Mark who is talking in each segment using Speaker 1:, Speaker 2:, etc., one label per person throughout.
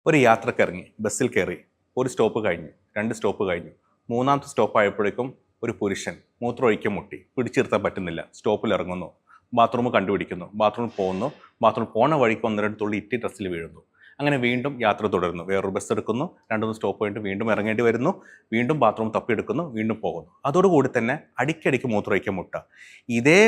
Speaker 1: ഒരു യാത്രക്കിറങ്ങി ബസ്സിൽ കയറി ഒരു സ്റ്റോപ്പ് കഴിഞ്ഞു, 2 സ്റ്റോപ്പ് കഴിഞ്ഞു, മൂന്നാമത്തെ സ്റ്റോപ്പ് ആയപ്പോഴേക്കും ഒരു പുരുഷൻ മൂത്രമൊഴിക്കാൻ മുട്ടി, പിടിച്ചിരുത്താൻ പറ്റുന്നില്ല. സ്റ്റോപ്പിൽ ഇറങ്ങുന്നു, ബാത്റൂം കണ്ടുപിടിക്കുന്നു, ബാത്റൂമിൽ പോകുന്നു, ബാത്റൂമിൽ പോണ വഴിക്ക് 1-2 തുള്ളി ഇറ്റി ഡ്രസ്സിൽ വീഴുന്നു. അങ്ങനെ വീണ്ടും യാത്ര തുടരുന്നു. വേറൊരു ബസ് എടുക്കുന്നു, 2-3 സ്റ്റോപ്പ് കഴിഞ്ഞിട്ട് വീണ്ടും ഇറങ്ങേണ്ടി വരുന്നു, വീണ്ടും ബാത്റൂം തപ്പിയെടുക്കുന്നു, വീണ്ടും പോകുന്നു. അതോടുകൂടി തന്നെ അടിക്കടിക്ക് മൂത്രമൊഴിക്കാൻ മുട്ടുക. ഇതേ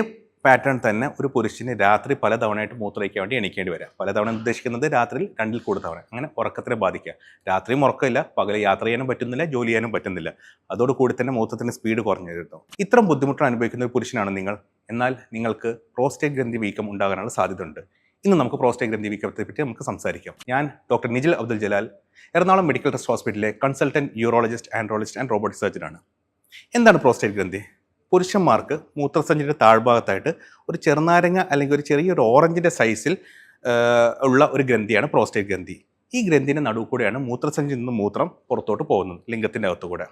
Speaker 1: പാറ്റേൺ തന്നെ ഒരു പുരുഷന് രാത്രി പലതവണയായിട്ട് മൂത്രമൊഴിക്കാൻ വേണ്ടി എണീക്കേണ്ടി വരിക. പലതവണ ഉദ്ദേശിക്കുന്നത് രാത്രിയിൽ 2-ൽ കൂടുതൽ തവണ. അങ്ങനെ ഉറക്കത്തിനെ ബാധിക്കുക. രാത്രിയും ഉറക്കമില്ല, പകൽ യാത്ര ചെയ്യാനും പറ്റുന്നില്ല, ജോലി ചെയ്യാനും പറ്റുന്നില്ല. അതോടുകൂടി തന്നെ മൂത്രത്തിൻ്റെ സ്പീഡ് കുറഞ്ഞു വരുന്നു. ഇത്തരം ബുദ്ധിമുട്ടുകൾ അനുഭവിക്കുന്ന ഒരു പുരുഷനാണ് നിങ്ങൾ. എന്നാൽ നിങ്ങൾക്ക് പ്രോസ്റ്റേറ്റ് ഗ്രന്ഥി വീക്കം ഉണ്ടാകാനുള്ള സാധ്യതയുണ്ട്. ഇന്ന് നമുക്ക് പ്രോസ്റ്റേറ്റ് ഗ്രന്ഥി വീക്കത്തെ പറ്റി നമുക്ക് സംസാരിക്കാം. ഞാൻ doctor Nijil Abdul Jalal, Ernakulam medical trust ഹോസ്പിറ്റലിലെ consultant urologist, andrologist and robotic സർജനാണ്. എന്താണ് പ്രോസ്റ്റേറ്റ് ഗ്രന്ഥി? പുരുഷന്മാർക്ക് മൂത്രസഞ്ചിയുടെ താഴ്ഭാഗത്തായിട്ട് ഒരു ചെറുനാരങ്ങ അല്ലെങ്കിൽ ഒരു ചെറിയൊരു ഓറഞ്ചിൻ്റെ സൈസിൽ ഉള്ള ഒരു ഗ്രന്ഥിയാണ് പ്രോസ്റ്റേറ്റ് ഗ്രന്ഥി. ഈ ഗ്രന്ഥിൻ്റെ നടുവ് കൂടെയാണ് മൂത്രസഞ്ചിയിൽ നിന്ന് മൂത്രം പുറത്തോട്ട് പോകുന്നത്, ലിംഗത്തിൻ്റെ അകത്തുകൂടെ.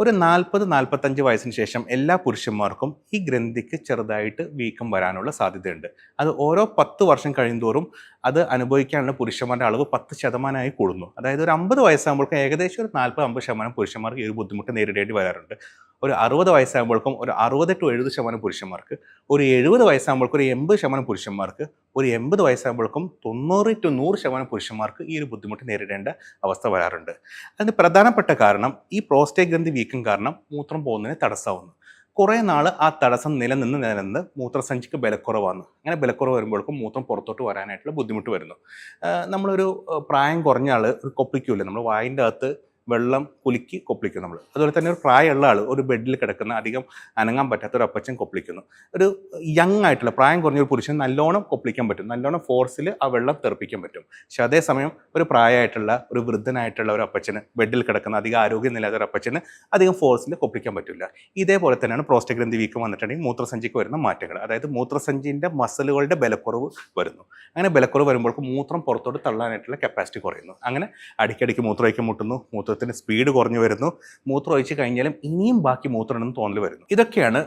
Speaker 1: ഒരു 40-45 വയസ്സിന് ശേഷം എല്ലാ പുരുഷന്മാർക്കും ഈ ഗ്രന്ഥിക്ക് ചെറുതായിട്ട് വീക്കം വരാനുള്ള സാധ്യതയുണ്ട്. അത് ഓരോ 10 വർഷം കഴിയുന്തോറും അത് അനുഭവിക്കാനുള്ള പുരുഷന്മാരുടെ അളവ് 10% കൂടുന്നു. അതായത് ഒരു 50 വയസ്സാകുമ്പോഴേക്കും ഏകദേശം ഒരു 40-50% പുരുഷന്മാർക്ക് ഈ ഒരു ബുദ്ധിമുട്ട് നേരിടേണ്ടി വരാറുണ്ട്. ഒരു 60 വയസ്സാകുമ്പോഴേക്കും ഒരു 60-70% പുരുഷന്മാർക്ക്, ഒരു 70 വയസ്സാകുമ്പോഴേക്കും ഒരു 80% പുരുഷന്മാർക്ക്, ഒരു 80 വയസ്സാകുമ്പോഴേക്കും 90-100% പുരുഷന്മാർക്ക് ഈ ഒരു ബുദ്ധിമുട്ട് നേരിടേണ്ട അവസ്ഥ വരാറുണ്ട്. അതിന് പ്രധാനപ്പെട്ട കാരണം ഈ പ്രോസ്റ്റേറ്റ് ഗ്രന്ഥി വീക്കം കാരണം മൂത്രം പോകുന്നതിന് തടസ്സമാവുന്നു. കുറേ നാൾ ആ തടസ്സം നിലനിന്ന് മൂത്രസഞ്ചിക്ക് ബലക്കുറവാണ്. അങ്ങനെ ബലക്കുറവ് വരുമ്പോഴേക്കും മൂത്രം പുറത്തോട്ട് വരാനായിട്ടുള്ള ബുദ്ധിമുട്ട് വരുന്നു. നമ്മളൊരു പ്രായം കുറഞ്ഞ ആൾ ഒരു കൊപ്പിക്കൂല്ലേ, നമ്മൾ വായിൻ്റെ അകത്ത് വെള്ളം കുലുക്കി കൊപ്പിളിക്കും നമ്മൾ. അതുപോലെ തന്നെ ഒരു പ്രായമുള്ള ആൾ ഒരു ബെഡിൽ കിടക്കുന്ന അധികം അനങ്ങാൻ പറ്റാത്ത ഒരു അപ്പച്ചൻ കൊപ്പിളിക്കുന്നു. ഒരു യങ് ആയിട്ടുള്ള പ്രായം കുറഞ്ഞൊരു പുരുഷൻ നല്ലോണം കൊപ്പിളിക്കാൻ പറ്റും, നല്ലോണം ഫോഴ്സിൽ ആ വെള്ളം തെറിപ്പിക്കാൻ പറ്റും. പക്ഷെ അതേസമയം ഒരു പ്രായമായിട്ടുള്ള ഒരു വൃദ്ധനായിട്ടുള്ള ഒരു അപ്പച്ചന്, ബെഡിൽ കിടക്കുന്ന അധികം ആരോഗ്യമില്ലാത്ത ഒരു അപ്പച്ചന് അധികം ഫോഴ്സിൽ കൊപ്പിളിക്കാൻ പറ്റില്ല. ഇതേപോലെ തന്നെയാണ് പ്രോസ്റ്റേറ്റ് ഗ്രന്ഥി വീക്കം വന്നിട്ടുണ്ടെങ്കിൽ മൂത്രസഞ്ചിക്ക് വരുന്ന മാറ്റങ്ങൾ. അതായത് മൂത്രസഞ്ചിൻ്റെ മസിലുകളുടെ ബലക്കുറവ് വരുന്നു. അങ്ങനെ ബലക്കുറവ് വരുമ്പോഴേക്കും മൂത്രം പുറത്തോട്ട് തള്ളാനായിട്ടുള്ള കപ്പാസിറ്റി കുറയുന്നു. അങ്ങനെ അടിക്കടിക്ക് മൂത്രമൊഴിക്കാൻ മുട്ടുന്നു, മൂത്രത്തിൻ്റെ സ്പീഡ് കുറഞ്ഞു വരുന്നു, മൂത്രം ഒഴിച്ച് കഴിഞ്ഞാലും ഇനിയും ബാക്കി മൂത്രമെന്ന് തോന്നൽ വരുന്നു. ഇതൊക്കെയാണ്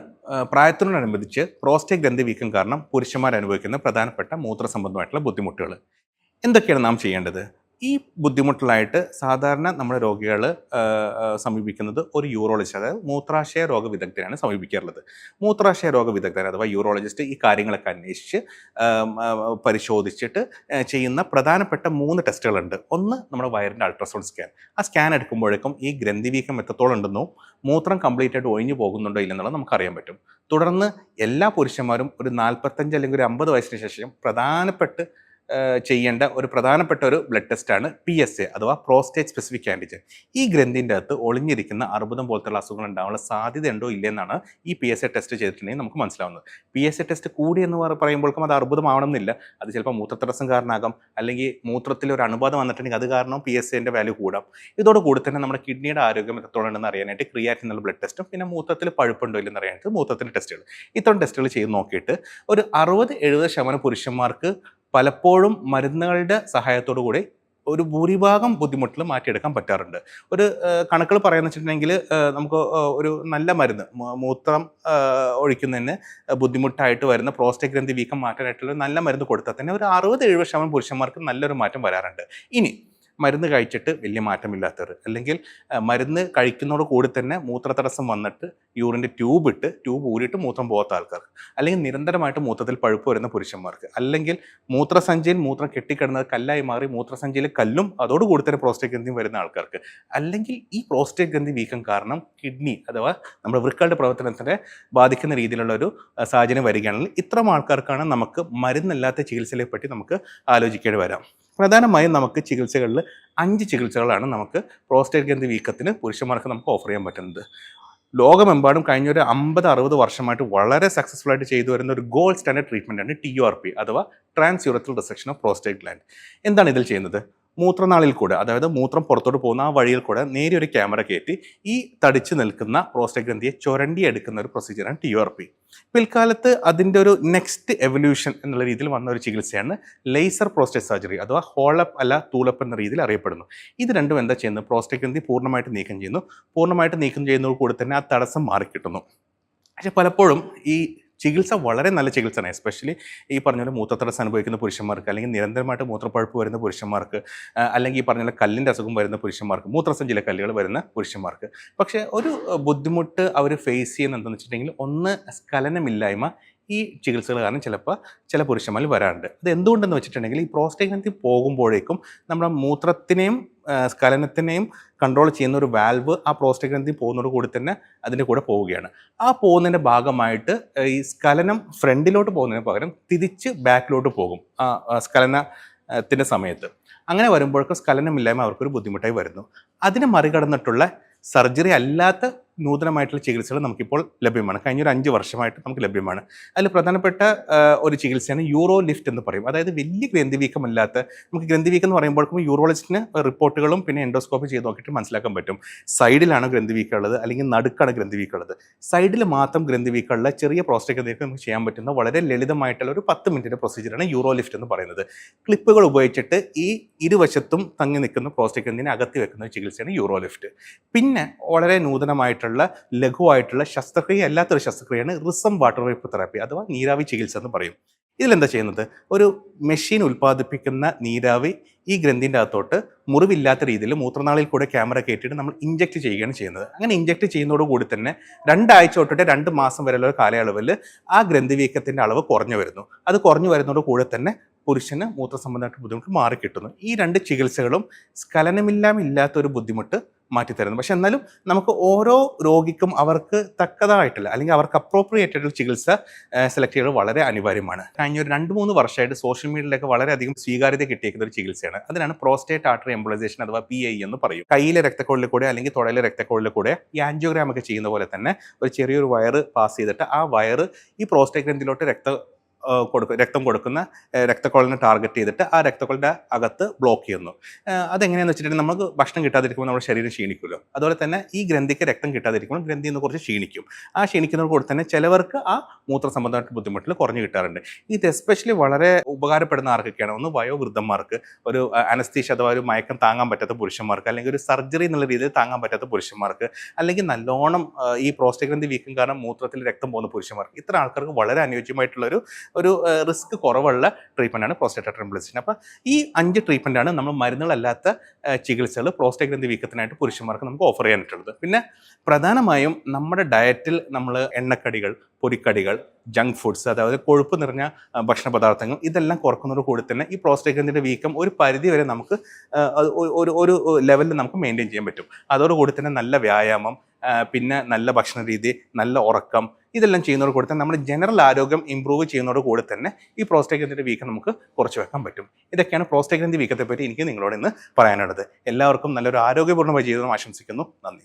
Speaker 1: പ്രായത്തിനോടനുബന്ധിച്ച് പ്രോസ്റ്റേറ്റ് ഗ്രന്ഥി വീക്കം കാരണം പുരുഷന്മാർ അനുഭവിക്കുന്ന പ്രധാനപ്പെട്ട മൂത്ര സംബന്ധമായിട്ടുള്ള ബുദ്ധിമുട്ടുകൾ. എന്തൊക്കെയാണ് നാം ചെയ്യേണ്ടത്? ഈ ബുദ്ധിമുട്ടിലായിട്ട് സാധാരണ നമ്മുടെ രോഗികൾ സമീപിക്കുന്നത് ഒരു യൂറോളജിസ്റ്റ്, അതായത് മൂത്രാശയ രോഗ വിദഗ്ധരെയാണ് സമീപിക്കാറുള്ളത്. മൂത്രാശയ രോഗ വിദഗ്ധർ അഥവാ യൂറോളജിസ്റ്റ് ഈ കാര്യങ്ങളൊക്കെ അന്വേഷിച്ച് പരിശോധിച്ചിട്ട് ചെയ്യുന്ന പ്രധാനപ്പെട്ട 3 ടെസ്റ്റുകളുണ്ട്. ഒന്ന് നമ്മുടെ വയറിൻ്റെ അൾട്രാസൗണ്ട് സ്കാൻ. ആ സ്കാൻ എടുക്കുമ്പോഴേക്കും ഈ ഗ്രന്ഥി വീക്കം എത്രത്തോളം ഉണ്ടെന്നോ മൂത്രം കംപ്ലീറ്റ് ആയിട്ട് ഒഴിഞ്ഞു പോകുന്നുണ്ടോ ഇല്ലെന്നുള്ളത് നമുക്കറിയാൻ പറ്റും. തുടർന്ന് എല്ലാ പുരുഷന്മാരും ഒരു 45 അല്ലെങ്കിൽ ഒരു 50 വയസ്സിന് ശേഷം ചെയ്യേണ്ട ഒരു പ്രധാനപ്പെട്ട ഒരു ബ്ലഡ് ടെസ്റ്റാണ് PSA അഥവാ പ്രോസ്റ്റേറ്റ് സ്പെസിഫിക് ആൻറ്റിജൻ. ഈ ഗ്രന്ഥിൻ്റെ അകത്ത് ഒളിഞ്ഞിരിക്കുന്ന അർബുദം പോലത്തുള്ള അസുഖങ്ങൾ ഉണ്ടാവാനുള്ള സാധ്യത ഉണ്ടോ ഇല്ലെന്നാണ് ഈ PSA ടെസ്റ്റ് ചെയ്തിട്ടുണ്ടെങ്കിൽ നമുക്ക് മനസ്സിലാവുന്നത്. PSA ടെസ്റ്റ് കൂടി എന്ന് പറയുമ്പോഴേക്കും അത് അർബുദമാവണമെന്നില്ല. അത് ചിലപ്പോൾ മൂത്രത്തടസ്സം കാരണമാകാം, അല്ലെങ്കിൽ മൂത്രത്തിൽ ഒരു അണുബാധ വന്നിട്ടുണ്ടെങ്കിൽ അത് കാരണം PSAൻ്റെ വാല്യൂ കൂടാം. ഇതോടുകൂടി തന്നെ നമ്മുടെ കിഡ്നിയുടെ ആരോഗ്യം എത്രത്തോളം ഉണ്ടെന്ന് അറിയാനായിട്ട് ക്രിയാറ്റിൻ എന്നുള്ള ബ്ലഡ് ടെസ്റ്റും പിന്നെ മൂത്രത്തിൽ പഴുപ്പുണ്ടോ ഇല്ലെന്ന് അറിയാനായിട്ട് മൂത്രത്തിൻ്റെ ടെസ്റ്റുകൾ. ഇത്തരം ടെസ്റ്റുകൾ ചെയ്ത് നോക്കിയിട്ട് ഒരു 60-70% പുരുഷന്മാർക്ക് പലപ്പോഴും മരുന്നുകളുടെ സഹായത്തോടു കൂടി ഒരു ഭൂരിഭാഗം ബുദ്ധിമുട്ടിൽ മാറ്റിയെടുക്കാൻ പറ്റാറുണ്ട്. ഒരു കണക്കുകൾ പറയുന്നത് വെച്ചിട്ടുണ്ടെങ്കിൽ നമുക്ക് ഒരു നല്ല മരുന്ന് മൂത്രം ഒഴിക്കുന്നതിന് ബുദ്ധിമുട്ടായിട്ട് വരുന്ന പ്രോസ്റ്റേറ്റ് ഗ്രന്ഥി വീക്കം മാറ്റാനായിട്ടുള്ള നല്ല മരുന്ന് കൊടുത്താൽ തന്നെ ഒരു 60-70% പുരുഷന്മാർക്ക് നല്ലൊരു മാറ്റം വരാറുണ്ട്. ഇനി മരുന്ന് കഴിച്ചിട്ട് വലിയ മാറ്റമില്ലാത്തവർ, അല്ലെങ്കിൽ മരുന്ന് കഴിക്കുന്നതോട് കൂടി തന്നെ മൂത്രതടസ്സം വന്നിട്ട് യൂറിൻ്റെ ട്യൂബ് ഊരിയിട്ട് മൂത്രം പോകാത്ത ആൾക്കാർക്ക്, അല്ലെങ്കിൽ നിരന്തരമായിട്ട് മൂത്രത്തിൽ പഴുപ്പ് വരുന്ന പുരുഷന്മാർക്ക്, അല്ലെങ്കിൽ മൂത്രസഞ്ചിയിൽ മൂത്രം കെട്ടിക്കിടന്നത് കല്ലായി മാറി മൂത്രസഞ്ചിയിൽ കല്ലും അതോടുകൂടി തന്നെ പ്രോസ്റ്റേറ്റ് ഗ്രന്ഥിയും വരുന്ന ആൾക്കാർക്ക്, അല്ലെങ്കിൽ ഈ പ്രോസ്റ്റേറ്റ് ഗ്രന്ഥി വീക്കം കാരണം കിഡ്നി അഥവാ നമ്മുടെ വൃക്കകളുടെ പ്രവർത്തനത്തിനെ ബാധിക്കുന്ന രീതിയിലുള്ള ഒരു സാഹചര്യം വരികയാണെങ്കിൽ ഇത്തരം ആൾക്കാർക്കാണ് നമുക്ക് മരുന്നില്ലാത്ത ചികിത്സയെ പറ്റി നമുക്ക് ആലോചിക്കേണ്ടി വരാം. പ്രധാനമായും നമുക്ക് ചികിത്സകളിൽ 5 ചികിത്സകളാണ് നമുക്ക് പ്രോസ്റ്റേറ്റ് ഗ്രന്ഥി വീക്കത്തിന് പുരുഷന്മാർക്ക് നമുക്ക് ഓഫർ ചെയ്യാൻ പറ്റുന്നത്. ലോകമെമ്പാടും കഴിഞ്ഞ ഒരു 50-60 വർഷമായിട്ട് വളരെ സക്സസ്ഫുൾ ആയിട്ട് ചെയ്തു വരുന്ന ഒരു ഗോൾഡ് സ്റ്റാൻഡേർഡ് ട്രീറ്റ്മെൻറ്റാണ് TURP അഥവാ trans urethral resection of prostate gland. എന്താണ് ഇതിൽ ചെയ്യുന്നത്? മൂത്രനാളിൽ കൂടെ, അതായത് മൂത്രം പുറത്തോട്ട് പോകുന്ന ആ വഴിയിൽ കൂടെ നേരെ ഒരു ക്യാമറ കയറ്റി ഈ തടിച്ചു നിൽക്കുന്ന പ്രോസ്റ്റേറ്റ് ഗ്രന്ഥിയെ ചുരണ്ടി എടുക്കുന്ന ഒരു പ്രൊസീജിയറാണ് TURP. പിൽക്കാലത്ത് അതിൻ്റെ ഒരു നെക്സ്റ്റ് എവല്യൂഷൻ എന്നുള്ള രീതിയിൽ വന്ന ഒരു ചികിത്സയാണ് ലേസർ പ്രോസ്റ്റേറ്റ് സർജറി അഥവാ ഹോളപ്പ് അല്ല തൂളപ്പ് എന്ന രീതിയിൽ അറിയപ്പെടുന്നു. ഇത് രണ്ടും എന്താ ചെയ്യുന്നത്? പ്രോസ്റ്റേറ്റ് ഗ്രന്ഥി പൂർണ്ണമായിട്ട് നീക്കം ചെയ്യുന്നതോട് കൂടി തന്നെ ആ തടസ്സം മാറിക്കിട്ടുന്നു. പക്ഷെ പലപ്പോഴും ഈ ചികിത്സ വളരെ നല്ല ചികിത്സയാണ്. എസ്പെഷ്യലി ഈ പറഞ്ഞ പോലെ മൂത്രത്തടസ്സം അനുഭവിക്കുന്ന പുരുഷന്മാർക്ക്, അല്ലെങ്കിൽ നിരന്തരമായിട്ട് മൂത്രപ്പഴുപ്പ് വരുന്ന പുരുഷന്മാർക്ക്, അല്ലെങ്കിൽ ഈ പറഞ്ഞ പോലെ കല്ലിൻ്റെ അസുഖം വരുന്ന പുരുഷന്മാർക്ക്, മൂത്രസഞ്ചിയിലെ കല്ലുകൾ വരുന്ന പുരുഷന്മാർക്ക്. പക്ഷേ ഒരു ബുദ്ധിമുട്ട് അവർ ഫേസ് ചെയ്യുന്നത് എന്താണെന്ന് വെച്ചിട്ടുണ്ടെങ്കിൽ, ഒന്ന് സ്ഖലനമില്ലായ്മ ഈ ചികിത്സകൾ കാരണം ചിലപ്പോൾ ചില പുരുഷന്മാരിൽ വരാറുണ്ട്. അത് എന്തുകൊണ്ടെന്ന് വെച്ചിട്ടുണ്ടെങ്കിൽ, ഈ പ്രോസ്റ്റേറ്റ് ഗ്രന്ഥി പോകുമ്പോഴേക്കും നമ്മുടെ മൂത്രത്തിനെയും സ്ഖലനത്തിനെയും കൺട്രോൾ ചെയ്യുന്ന ഒരു വാൽവ് ആ പ്രോസ്റ്റേറ്റ് ഗ്രന്ഥി പോകുന്നതോട് കൂടി തന്നെ അതിൻ്റെ കൂടെ പോവുകയാണ്. ആ പോകുന്നതിൻ്റെ ഭാഗമായിട്ട് ഈ സ്ഖലനം ഫ്രണ്ടിലോട്ട് പോകുന്നതിന് പകരം തിരിച്ച് ബാക്കിലോട്ട് പോകും സ്ഖലനത്തിൻ്റെ സമയത്ത്. അങ്ങനെ വരുമ്പോഴേക്കും സ്ഖലനമില്ലായ്മ അവർക്കൊരു ബുദ്ധിമുട്ടായി വരുന്നു. അതിനെ മറികടന്നിട്ടുള്ള സർജറി അല്ലാത്ത നൂതനമായിട്ടുള്ള ചികിത്സകൾ നമുക്കിപ്പോൾ ലഭ്യമാണ്. കഴിഞ്ഞൊരു 5 വർഷമായിട്ട് നമുക്ക് ലഭ്യമാണ്. അതിൽ പ്രധാനപ്പെട്ട ഒരു ചികിത്സയാണ് യൂറോ ലിഫ്റ്റ് എന്ന് പറയും. അതായത് വലിയ ഗ്രന്ഥിവീക്കമല്ലാത്ത, നമുക്ക് ഗ്രന്ഥിവീക്കം എന്ന് പറയുമ്പോഴേക്കും യൂറോളജിസ്റ്റിന് റിപ്പോർട്ടുകളും പിന്നെ എൻഡോസ്കോപ്പി ചെയ്ത് നോക്കിയിട്ട് മനസ്സിലാക്കാൻ പറ്റും സൈഡിലാണ് ഗ്രന്ഥിവീക്കം ഉള്ളത് അല്ലെങ്കിൽ നടുക്കാണ് ഗ്രന്ഥിവീക്കം ഉള്ളത്. സൈഡിൽ മാത്രം ഗ്രന്ഥിവീക്കമുള്ള ചെറിയ പ്രോസ്റ്റേറ്റ് ഗ്രന്ഥിവീക്കം നമുക്ക് ചെയ്യാൻ പറ്റുന്ന വളരെ ലളിതമായിട്ടുള്ള ഒരു 10 മിനിറ്റിൻ്റെ പ്രൊസീജിയറാണ് യൂറോ ലിഫ്റ്റ് എന്ന് പറയുന്നത്. ക്ലിപ്പുകൾ ഉപയോഗിച്ചിട്ട് ഈ ഇരുവശത്തും തങ്ങി നിൽക്കുന്ന പ്രോസ്റ്റേറ്റ് ഗ്രന്ഥിനെ അകത്തി വെക്കുന്ന ചികിത്സയാണ് യൂറോ ലിഫ്റ്റ്. പിന്നെ വളരെ നൂതനമായിട്ടുള്ള ലഘുവായിട്ടുള്ള ശസ്ത്രക്രിയ അല്ലാത്തൊരു ശസ്ത്രക്രിയയാണ് റിസം വാട്ടർ വേപ്പർ തെറാപ്പി അഥവാ നീരാവി ചികിത്സ എന്ന് പറയും. ഇതിലെന്താ ചെയ്യുന്നത്? ഒരു മെഷീൻ ഉൽപ്പാദിപ്പിക്കുന്ന നീരാവി ഈ ഗ്രന്ഥിൻ്റെ അകത്തോട്ട് മുറിവില്ലാത്ത രീതിയിൽ മൂത്രനാളിൽ കൂടെ ക്യാമറ കയറ്റിയിട്ട് നമ്മൾ ഇഞ്ചെക്ട് ചെയ്യുകയാണ് ചെയ്യുന്നത്. അങ്ങനെ ഇഞ്ചെക്ട് ചെയ്യുന്നതോടുകൂടി തന്നെ 2 ആഴ്ച തൊട്ടിട്ട് 2 മാസം വരെയുള്ള ഒരു കാലയളവിൽ ആ ഗ്രന്ഥിവീക്കത്തിൻ്റെ അളവ് കുറഞ്ഞു വരുന്നു. അത് കുറഞ്ഞു വരുന്നതോട് കൂടെ തന്നെ പുരുഷന് മൂത്രസംബന്ധമായിട്ട് ബുദ്ധിമുട്ട് മാറിക്കിട്ടുന്നു. ഈ 2 ചികിത്സകളും സ്ഖലനമില്ലാത്തൊരു ബുദ്ധിമുട്ട് മാറ്റിത്തരുന്നു. പക്ഷെ എന്നാലും നമുക്ക് ഓരോ രോഗിക്കും അവർക്ക് തക്കതായിട്ടുള്ള അല്ലെങ്കിൽ അവർക്ക് അപ്രോപ്രിയേറ്റ് ആയിട്ടുള്ള ചികിത്സ സെലക്ട് ചെയ്യുന്നത് വളരെ അനിവാര്യമാണ്. കഴിഞ്ഞ ഒരു 2-3 വർഷമായിട്ട് സോഷ്യൽ മീഡിയയിലൊക്കെ വളരെയധികം സ്വീകാര്യത കിട്ടിയിരിക്കുന്ന ഒരു ചികിത്സയാണ്. അതിനാണ് പ്രോസ്റ്റേറ്റ് ആർട്ടറി എംബോളൈസേഷൻ അഥവാ PI എന്ന് പറയും. കയ്യിലെ രക്തക്കൊഴലിൽ കൂടെ അല്ലെങ്കിൽ തുടയിലെ രക്തക്കൊഴലിൽ കൂടെ ഈ ആൻജിയോഗ്രാം ഒക്കെ ചെയ്യുന്ന പോലെ തന്നെ ഒരു ചെറിയൊരു വയറ് പാസ് ചെയ്തിട്ട് ആ വയറ് ഈ പ്രോസ്റ്റേറ്റ് ഗ്രന്ഥിയിലോട്ട് രക്തം കൊടുക്കുന്ന രക്തക്കൊഴലിനെ ടാർഗറ്റ് ചെയ്തിട്ട് ആ രക്തക്കൊഴലിൻ്റെ അകത്ത് ബ്ലോക്ക് ചെയ്യുന്നു. അതെങ്ങനെയാണെന്ന് വെച്ചിട്ടുണ്ടെങ്കിൽ നമുക്ക് ഭക്ഷണം കിട്ടാതിരിക്കുമ്പോൾ നമ്മുടെ ശരീരം ക്ഷീണിക്കുമല്ലോ. അതുപോലെ തന്നെ ഈ ഗ്രന്ഥിക്ക് രക്തം കിട്ടാതിരിക്കുമ്പോൾ ഗ്രന്ഥി നിന്ന് കുറച്ച് ക്ഷീണിക്കും. ആ ക്ഷീണിക്കുന്നതോട് കൂടി തന്നെ ചിലവർക്ക് ആ മൂത്ര സംബന്ധമായിട്ട് ബുദ്ധിമുട്ടിൽ കുറഞ്ഞു കിട്ടാറുണ്ട്. ഇത് എസ്പെഷ്യലി വളരെ ഉപകാരപ്പെടുന്ന ആർക്കൊക്കെയാണ്? ഒന്ന് വയോവൃദ്ധന്മാർക്ക്, ഒരു അനസ്തീഷ അഥവാ ഒരു മയക്കം താങ്ങാൻ പറ്റാത്ത പുരുഷന്മാർക്ക്, അല്ലെങ്കിൽ ഒരു സർജറി എന്നുള്ള രീതിയിൽ താങ്ങാൻ പറ്റാത്ത പുരുഷന്മാർക്ക്, അല്ലെങ്കിൽ നല്ലോണം ഈ പ്രോസ്റ്റേറ്റ് ഗ്രന്ഥി വീക്കം കാരണം മൂത്രത്തിൽ രക്തം പോകുന്ന പുരുഷന്മാർക്ക്, ഇത്ര ആൾക്കാർക്ക് വളരെ അനുയോജ്യമായിട്ടുള്ള ഒരു റിസ്ക് കുറവുള്ള ട്രീറ്റ്മെൻറ്റാണ് പ്രോസ്റ്റേറ്റ് ആർട്ടറി എംബോളൈസേഷൻ. അപ്പോൾ ഈ 5 ട്രീറ്റ്മെൻറ്റാണ് നമ്മൾ മരുന്നുകളല്ലാത്ത ചികിത്സകൾ പ്രോസ്റ്റേറ്റ് ഗ്രന്ഥി വീക്കത്തിനായിട്ട് പുരുഷന്മാർക്ക് നമുക്ക് ഓഫർ ചെയ്യാനായിട്ടുള്ളത്. പിന്നെ പ്രധാനമായും നമ്മുടെ ഡയറ്റിൽ നമ്മൾ എണ്ണക്കടികൾ, പൊരിക്കടികൾ, ജങ്ക് ഫുഡ്സ്, അതായത് കൊഴുപ്പ് നിറഞ്ഞ ഭക്ഷണ പദാർത്ഥങ്ങൾ, ഇതെല്ലാം കുറക്കുന്നതോട് കൂടി തന്നെ ഈ പ്രോസ്റ്റേറ്റ് ഗ്രന്ഥിൻ്റെ വീക്കം ഒരു പരിധി വരെ നമുക്ക് ഒരു ലെവലിൽ നമുക്ക് മെയിൻറ്റെയിൻ ചെയ്യാൻ പറ്റും. അതോടുകൂടി തന്നെ നല്ല വ്യായാമം, പിന്നെ നല്ല ഭക്ഷണ രീതി, നല്ല ഉറക്കം, ഇതെല്ലാം ചെയ്യുന്നതോട് കൂടി തന്നെ നമ്മുടെ ജനറൽ ആരോഗ്യം ഇമ്പ്രൂവ് ചെയ്യുന്നതോട് കൂടി തന്നെ ഈ പ്രോസ്റ്റേറ്റ് ഗ്രന്ഥിൻ്റെ വീക്കം നമുക്ക് കുറച്ച് വെക്കാൻ പറ്റും. ഇതൊക്കെയാണ് പ്രോസ്റ്റേറ്റ് ഗ്രന്ഥി വീക്കത്തെ പറ്റി എനിക്ക് നിങ്ങളോട് ഇന്ന് പറയാനുള്ളത്. എല്ലാവർക്കും നല്ലൊരു ആരോഗ്യപൂർണ്ണമായ ജീവിതം ആശംസിക്കുന്നു. നന്ദി.